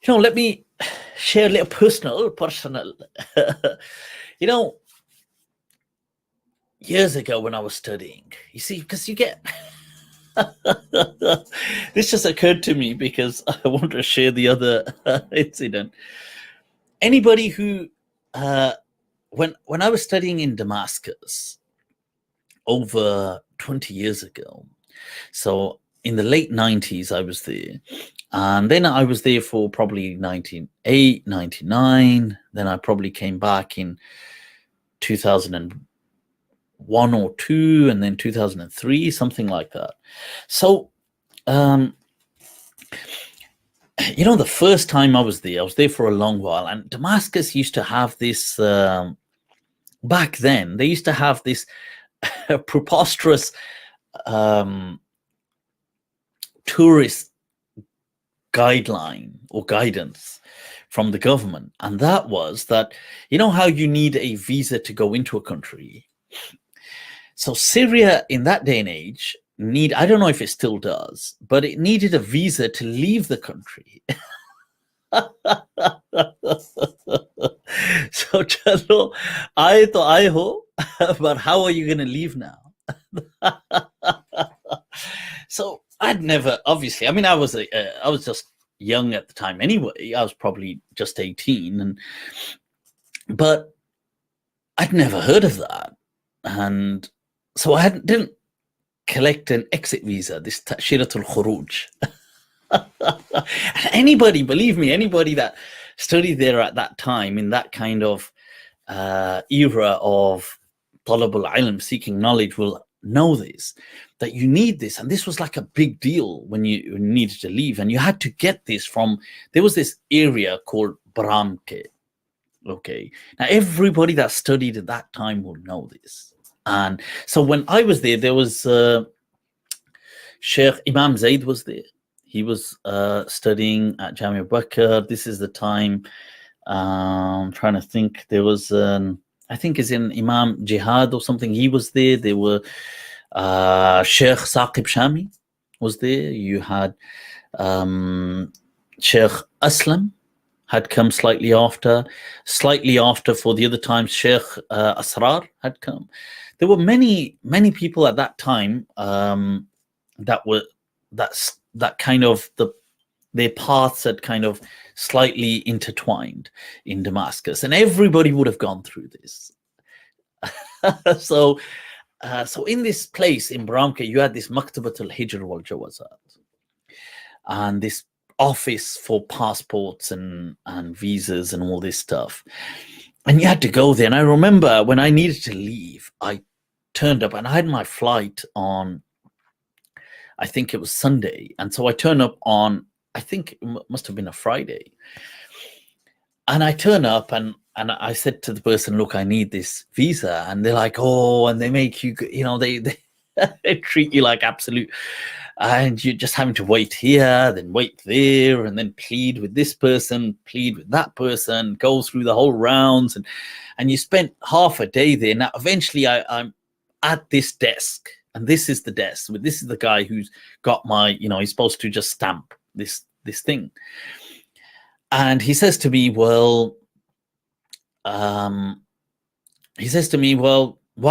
Let me share a little personal. you know, years ago when I was studying, you see, because you get this just occurred to me because I want to share the other incident. Anybody who, when I was studying in Damascus over 20 years ago, so in the late 90s, I was there. And then I was there for probably 1998, 99. Then I probably came back in 2001 or 2, and then 2003, something like that. So, the first time I was there for a long while. And Damascus used to have this, back then, they used to have this preposterous tourist guideline or guidance from the government, and that was that how you need a visa to go into a country. So Syria in that day and age I don't know if it still does, but it needed a visa to leave the country. So chalo, I hope, but how are you going to leave now? So I'd never, obviously, I mean, I was just young at the time anyway. I was probably just 18, but I'd never heard of that. And so I didn't collect an exit visa, this Tashiratul Khuruj. Anybody, believe me, anybody that studied there at that time, in that kind of era of talabul ilm, seeking knowledge, will know this, that you need this. And this was like a big deal when you needed to leave, and you had to get this from, there was this area called Bramke. Okay, now everybody that studied at that time will know this. And so when I was there was Sheikh Imam Zaid was there. He was studying at Jamia Bakr. This is the time, I'm trying to think, there was I think is in Imam Jihad or something. He was there. There were Sheikh Saqib Shami was there. You had Sheikh Aslam had come slightly after. For the other times, Sheikh Asrar had come. There were many people at that time that were that kind of their paths had kind of slightly intertwined in Damascus, and everybody would have gone through this. So in this place in Bramka, you had this Maktabat al-Hijr wal Jawazat, and this office for passports and visas and all this stuff. And you had to go there. And I remember when I needed to leave, I turned up, and I had my flight on, I think it was Sunday. And so I turned up on, I think it must have been a Friday. And I turn up and I said to the person, look, I need this visa. And they're like, oh, and they make you, they they treat you like absolute, and you're just having to wait here, then wait there, and then plead with this person, plead with that person, go through the whole rounds. And you spent half a day there. Now, eventually I'm at this desk, and this is the desk. This is the guy who's got my, he's supposed to just stamp this thing. And he says to me, well, why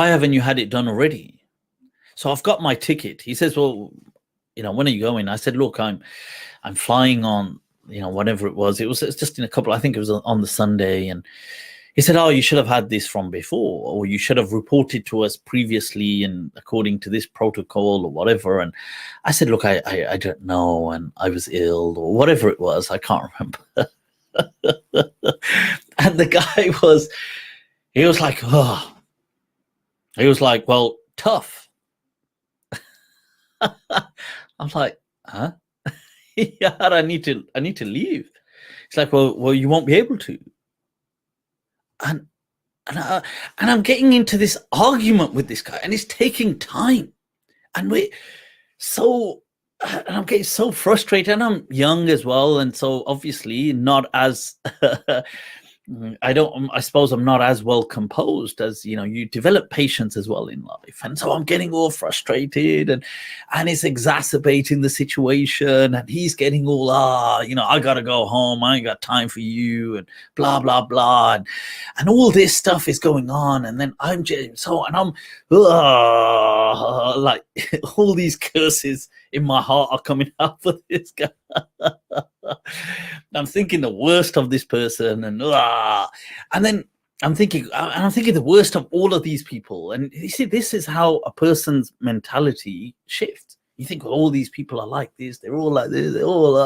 haven't you had it done already? So I've got my ticket. He says, well, when are you going? I said, look, I'm flying on, whatever it was. It's just in a couple, I think it was on the Sunday. And he said, oh, you should have had this from before, or you should have reported to us previously and according to this protocol or whatever. And I said, look, I don't know. And I was ill or whatever it was. I can't remember. And the guy he was like, oh, he was like, well, tough. I'm like, huh? Yeah, I need to leave. It's like, well, you won't be able to. And I'm getting into this argument with this guy, and it's taking time. And I'm getting so frustrated, and I'm young as well, and so obviously not as I suppose I'm not as well composed as, you develop patience as well in life. And so I'm getting all frustrated, and it's exacerbating the situation, and he's getting all, I gotta go home, I ain't got time for you, and blah, blah, blah. And all this stuff is going on. And then I'm like all these curses in my heart are coming out for this guy. I'm thinking the worst of this person, and then I'm thinking the worst of all of these people. And you see, this is how a person's mentality shifts. You think, well, all these people are like this, they're all like this, they're all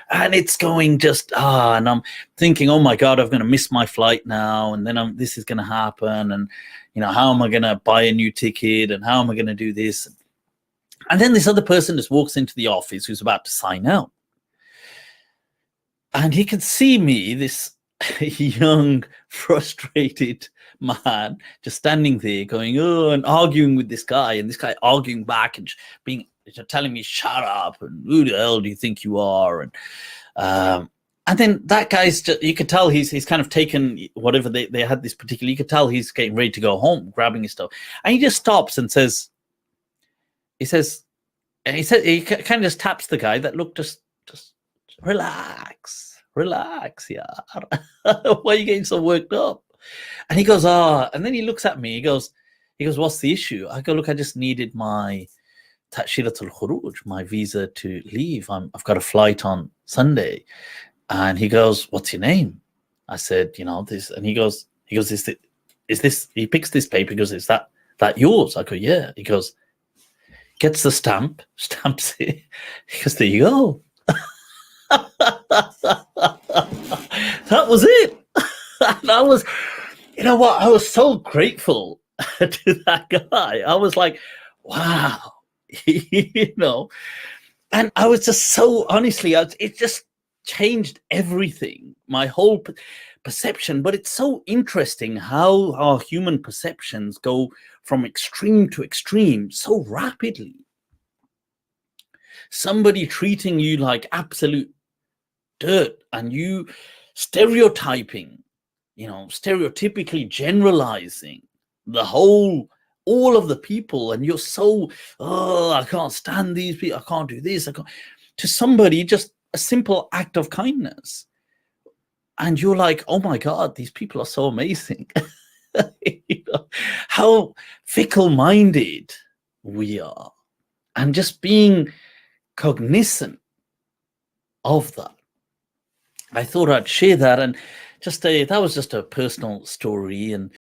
and it's going just and I'm thinking, oh my God, I'm going to miss my flight now, and then this is going to happen, and how am I going to buy a new ticket, and how am I going to do this? And then this other person just walks into the office who's about to sign out. And he can see me, this young, frustrated man, just standing there going, and arguing with this guy, and this guy arguing back and telling me, shut up, and who the hell do you think you are? And then that guy's just, you could tell he's kind of taken whatever they had this particular, you could tell he's getting ready to go home, grabbing his stuff. And he just stops and says, he kind of just taps the guy that, look, just relax, yeah. Why are you getting so worked up? And he goes, and then he looks at me, he goes, what's the issue? I go, look, I just needed my Ta'shiratul Khuruj, my visa to leave. I've got a flight on Sunday. And he goes, what's your name? I said, this. And he goes, is this, he picks this paper, he goes, is that yours? I go, yeah. He goes, gets the stamps it. He goes, there you go. That was it. And I was, I was so grateful to that guy. I was like, wow, and I was just so, honestly, it just changed everything, my whole perception. But it's so interesting how our human perceptions go from extreme to extreme so rapidly. Somebody treating you like absolute dirt, and you stereotyping, stereotypically generalizing all of the people, and you're so, I can't stand these people, I can't do this, to somebody, just a simple act of kindness, and you're like, oh my God, these people are so amazing. How fickle-minded we are, and just being cognizant of that. I thought I'd share that, and that was just a personal story. And